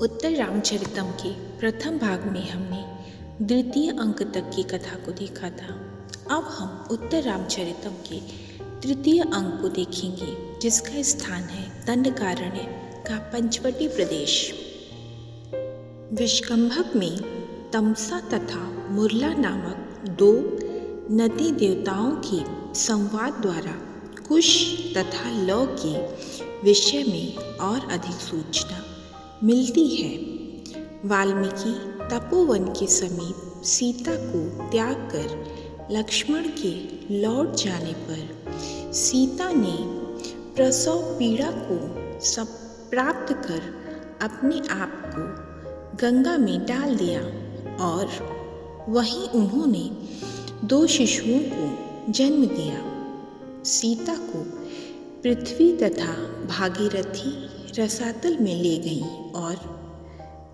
उत्तर रामचरितम के प्रथम भाग में हमने द्वितीय अंक तक की कथा को देखा था। अब हम उत्तर रामचरितम के तृतीय अंक को देखेंगे, जिसका स्थान है दंडकारण्य का पंचवटी प्रदेश। विष्कंभक में तमसा तथा मुरला नामक दो नदी देवताओं के संवाद द्वारा कुश तथा लौ के विषय में और अधिक सूचना मिलती है। वाल्मीकि तपोवन के समीप सीता को त्याग कर लक्ष्मण के लौट जाने पर सीता ने प्रसव पीड़ा को सब प्राप्त कर अपने आप को गंगा में डाल दिया और वहीं उन्होंने दो शिशुओं को जन्म दिया। सीता को पृथ्वी तथा भागीरथी रसातल में ले गईं और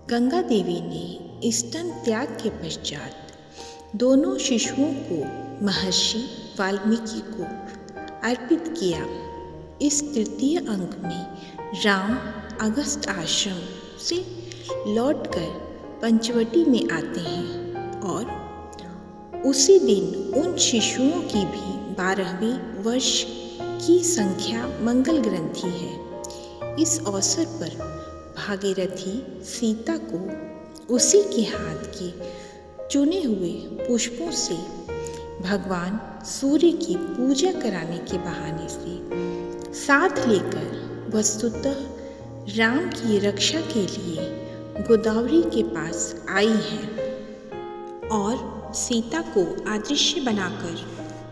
गंगा देवी ने स्तन त्याग के पश्चात दोनों शिशुओं को महर्षि वाल्मीकि को अर्पित किया। इस तृतीय अंक में राम अगस्त आश्रम से लौटकर पंचवटी में आते हैं और उसी दिन उन शिशुओं की भी 12वें वर्ष की संख्या मंगल ग्रंथि है। इस अवसर पर भागीरथी सीता को उसी के हाथ के चुने हुए पुष्पों से भगवान सूर्य की पूजा कराने के बहाने से साथ लेकर वस्तुतः राम की रक्षा के लिए गोदावरी के पास आई हैं और सीता को अदृश्य बनाकर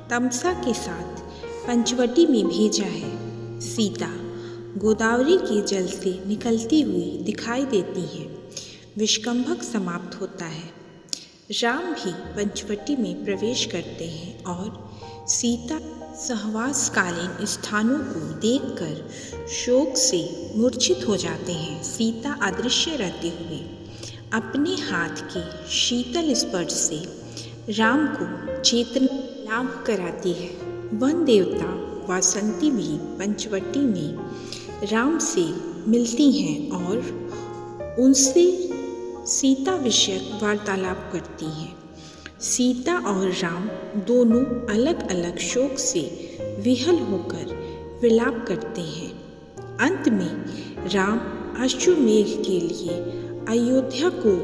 तमसा के साथ पंचवटी में भेजा है। सीता गोदावरी के जल से निकलती हुई दिखाई देती है। विष्कंभक समाप्त होता है। राम भी पंचवटी में प्रवेश करते हैं और सीता सहवासकालीन स्थानों को देखकर शोक से मूर्छित हो जाते हैं। सीता अदृश्य रहते हुए अपने हाथ के शीतल स्पर्श से राम को चेतना लाभ कराती है। वन देवता वासंती भी पंचवटी में राम से मिलती हैं और उनसे सीता विषयक वार्तालाप करती हैं। सीता और राम दोनों अलग अलग शोक से विहल होकर विलाप करते हैं। अंत में राम अश्वमेघ के लिए अयोध्या को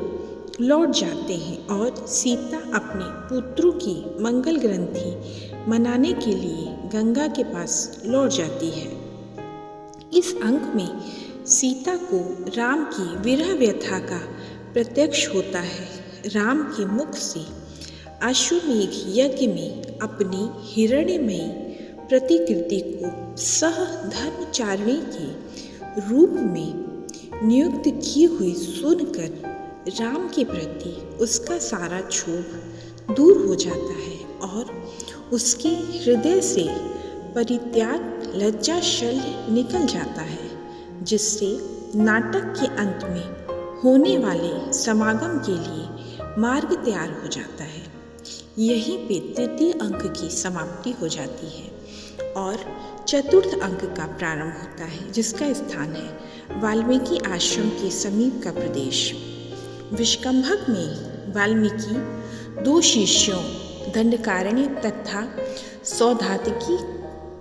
लौट जाते हैं और सीता अपने पुत्रों की मंगल ग्रंथि मनाने के लिए गंगा के पास लौट जाती है। इस अंक में सीता को राम की विरह व्यथा का प्रत्यक्ष होता है। राम के मुख से अश्वमेघ यज्ञ में अपनी हिरण्यमयी प्रतिकृति को सह धर्मचारिणी के रूप में नियुक्त की हुई सुनकर राम के प्रति उसका सारा क्षोभ दूर हो जाता है और उसके हृदय से परित्याग लज्जा शल्य निकल जाता है, जिससे नाटक के अंत में होने वाले समागम के लिए मार्ग तैयार हो जाता है। यहीं पे तृतीय अंक की समाप्ति हो जाती है और चतुर्थ अंक का प्रारंभ होता है, जिसका स्थान है वाल्मीकि आश्रम के समीप का प्रदेश। विष्कंभक में वाल्मीकि दो शिष्यों दंडकारण्य तथा सौधातकी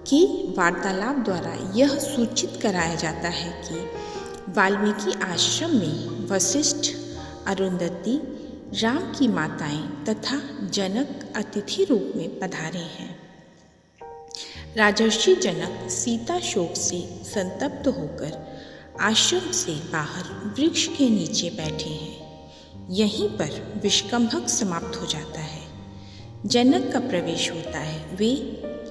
के वार्तालाप द्वारा यह सूचित कराया जाता है कि वाल्मीकि आश्रम में वशिष्ठ, अरुंधति, राम की माताएं तथा जनक अतिथि रूप में पधारे हैं। राजर्षि जनक सीता शोक से संतप्त होकर आश्रम से बाहर वृक्ष के नीचे बैठे हैं। यहीं पर विष्कंभक समाप्त हो जाता है। जनक का प्रवेश होता है। वे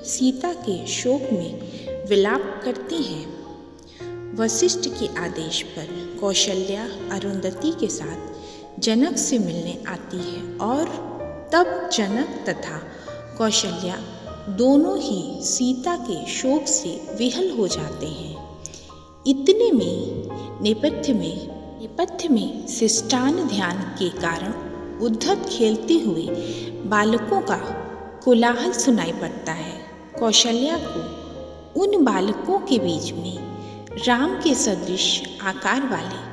सीता के शोक में विलाप करते हैं। वशिष्ठ के आदेश पर कौशल्या अरुंधति के साथ जनक से मिलने आती है और तब जनक तथा कौशल्या दोनों ही सीता के शोक से विहल हो जाते हैं। इतने में नेपथ्य में शिष्टान ध्यान के कारण उद्धत खेलते हुए बालकों का कोलाहल सुनाई पड़ता है। कौशल्या को उन बालकों के बीच में राम के सदृश आकार वाले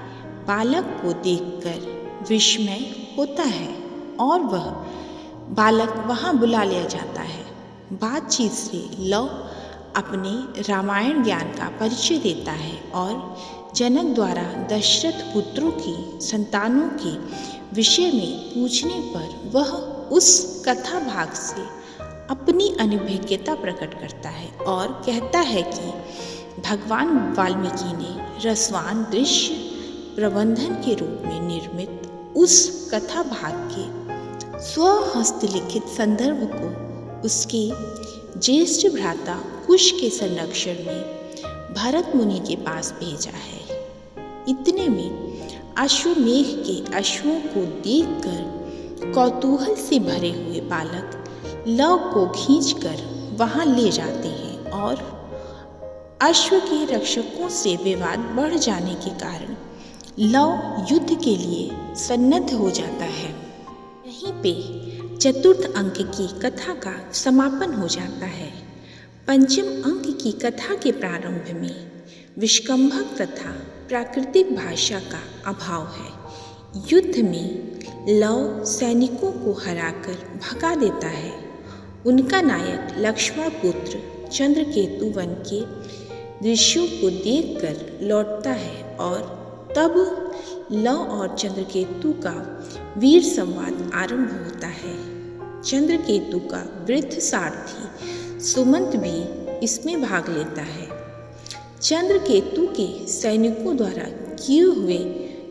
बालक को देखकर विस्मय होता है और वह बालक वहाँ बुला लिया जाता है। बातचीत से लव अपने रामायण ज्ञान का परिचय देता है और जनक द्वारा दशरथ पुत्रों की संतानों के विषय में पूछने पर वह उस कथा भाग से अपनी अनभिज्ञता प्रकट करता है और कहता है कि भगवान वाल्मीकि ने रसवान दृश्य प्रबंधन के रूप में निर्मित उस कथा भाग के स्वहस्तलिखित संदर्भ को उसके ज्येष्ठ भ्राता कुश के संरक्षण में भरत मुनि के पास भेजा है। इतने में अश्वमेघ के अश्वों को देखकर कौतूहल से भरे हुए बालक लव को खींचकर वहां ले जाते हैं और अश्व के रक्षकों से विवाद बढ़ जाने के कारण लव युद्ध के लिए सन्नद्ध हो जाता है। यहीं पे चतुर्थ अंक की कथा का समापन हो जाता है। पंचम अंक की कथा के प्रारंभ में विष्कंभक तथा प्राकृतिक भाषा का अभाव है। युद्ध में लव सैनिकों को हराकर भगा देता है। उनका नायक लक्ष्मण पुत्र चंद्रकेतु वन के दृश्यों को देखकर लौटता है और तब लव और चंद्रकेतु का वीर संवाद आरंभ होता है। चंद्रकेतु का वृद्ध सारथी सुमंत भी इसमें भाग लेता है। चंद्रकेतु के सैनिकों द्वारा किए हुए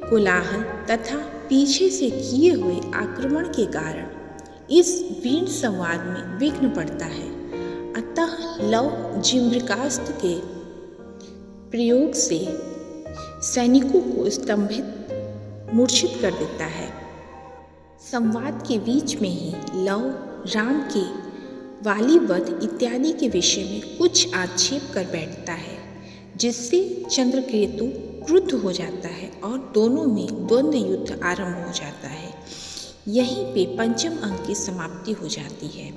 कोलाहल तथा पीछे से किए हुए आक्रमण के कारण इस वीर संवाद में विघ्न पड़ता है। अतः लव जिम्भिकास्त्र के प्रयोग से सैनिकों को स्तंभित मूर्छित कर देता है। संवाद के बीच में ही लव राम के वाली वध इत्यादि के विषय में कुछ आक्षेप कर बैठता है, जिससे चंद्रकेतु क्रुद्ध हो जाता है और दोनों में द्वंद्व युद्ध आरंभ हो जाता है। यहीं पे पंचम अंक की समाप्ति हो जाती है।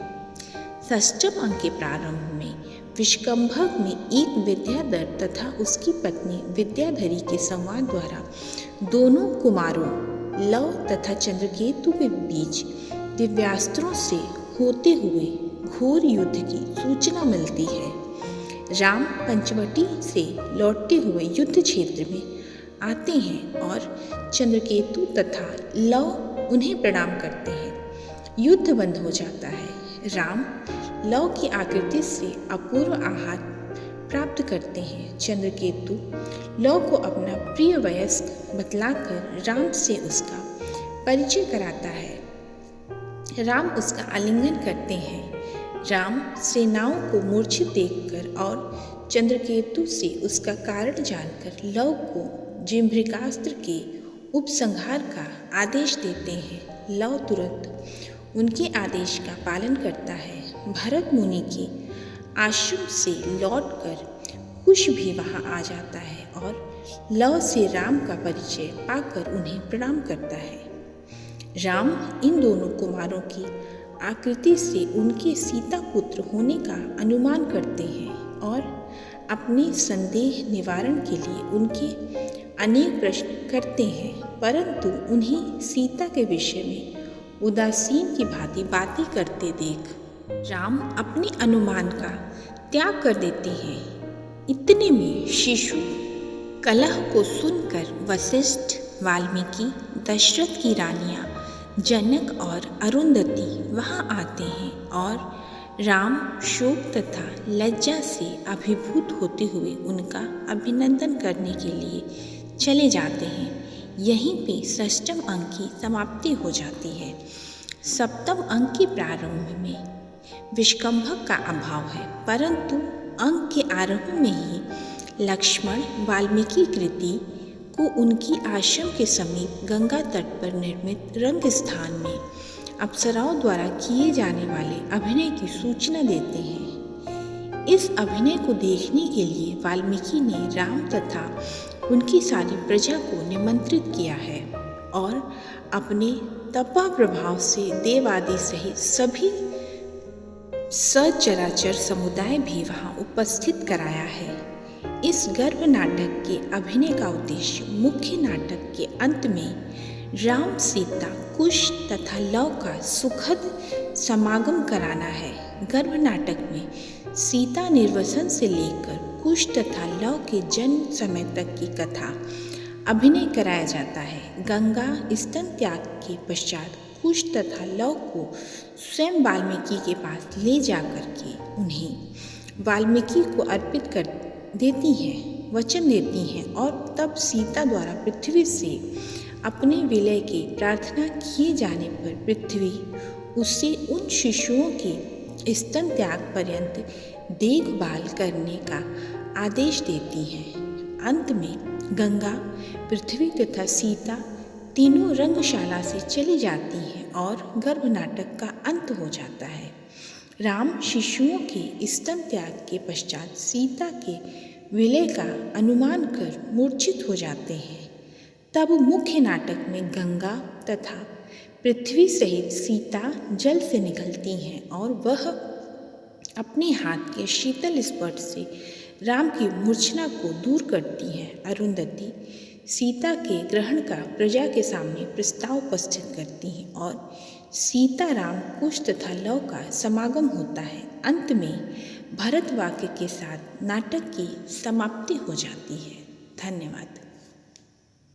षष्ठम अंक के प्रारंभ में विष्कंभक में एक विद्याधर तथा उसकी पत्नी विद्याधरी के संवाद द्वारा दोनों कुमारों लव तथा चंद्रकेतु के बीच दिव्यास्त्रों से होते हुए घोर युद्ध की सूचना मिलती है। राम पंचवटी से लौटते हुए युद्ध क्षेत्र में आते हैं और चंद्रकेतु तथा लव उन्हें प्रणाम करते हैं। युद्ध बंद हो जाता है। राम लव की आकृति से अपूर्व आहार प्राप्त करते हैं। चंद्रकेतु लव को अपना प्रिय वयस्क बतलाकर राम से उसका परिचय कराता है। राम उसका आलिंगन करते हैं। राम सेनाओं को मूर्छित देखकर और चंद्रकेतु से उसका कारण जानकर लव को जिम्भिकास्त्र के उपसंहार का आदेश देते हैं। लव तुरंत उनके आदेश का पालन करता है। भरत मुनि के आश्रम से लौटकर कुश भी वहां आ जाता है और लव से राम का परिचय पाकर उन्हें प्रणाम करता है। राम इन दोनों कुमारों की आकृति से उनके सीता पुत्र होने का अनुमान करते हैं और अपने संदेह निवारण के लिए उनके अनेक प्रश्न करते हैं, परंतु उन्हें सीता के विषय में उदासीन की भांति बातें करते देख राम अपने अनुमान का त्याग कर देते हैं। इतने में शिशु कलह को सुनकर वशिष्ठ, वाल्मीकि, दशरथ की रानियां जनक और अरुंधति वहां आते हैं और राम शोक तथा लज्जा से अभिभूत होते हुए उनका अभिनंदन करने के लिए चले जाते हैं। यहीं पे षष्ठम अंक की समाप्ति हो जाती है। सप्तम अंक के प्रारंभ में विष्कंभक का अभाव है, परंतु अंक के आरंभ में ही लक्ष्मण वाल्मीकि कृति को उनकी आश्रम के समीप गंगा तट पर निर्मित रंग स्थान में अप्सराओं द्वारा किए जाने वाले अभिनय की सूचना देते हैं। इस अभिनय को देखने के लिए वाल्मीकि ने राम तथा उनकी सारी प्रजा को निमंत्रित किया है और अपने तपा प्रभाव से देव आदि सहित सभी सचराचर समुदाय भी वहां उपस्थित कराया है। इस गर्भ नाटक के अभिनय का उद्देश्य मुख्य नाटक के अंत में राम, सीता, कुश तथा लव का सुखद समागम कराना है। गर्भ नाटक में सीता निर्वसन से लेकर कुश तथा लव के जन्म समय तक की कथा अभिनय कराया जाता है। गंगा स्तन त्याग के पश्चात कुश तथा लव को स्वयं वाल्मीकि के पास ले जाकर के उन्हें वाल्मीकि को अर्पित कर देती हैं, वचन देती हैं और तब सीता द्वारा पृथ्वी से अपने विलय की प्रार्थना किए जाने पर पृथ्वी उससे उन शिशुओं के स्तन त्याग पर्यंत देखभाल करने का आदेश देती है। अंत में गंगा, पृथ्वी तथा सीता तीनों रंगशाला से चली जाती हैं और गर्भ नाटक का अंत हो जाता है। राम शिशुओं के स्तन त्याग के पश्चात सीता के विलय का अनुमान कर मूर्छित हो जाते हैं। तब मुख्य नाटक में गंगा तथा पृथ्वी सहित सीता जल से निकलती हैं और वह अपने हाथ के शीतल स्पर्श से राम की मूर्छना को दूर करती हैं। अरुंधति सीता के ग्रहण का प्रजा के सामने प्रस्ताव उपस्थित करती हैं और सीता, राम, कुश तथा लव का समागम होता है। अंत में भरत वाक्य के साथ नाटक की समाप्ति हो जाती है। धन्यवाद।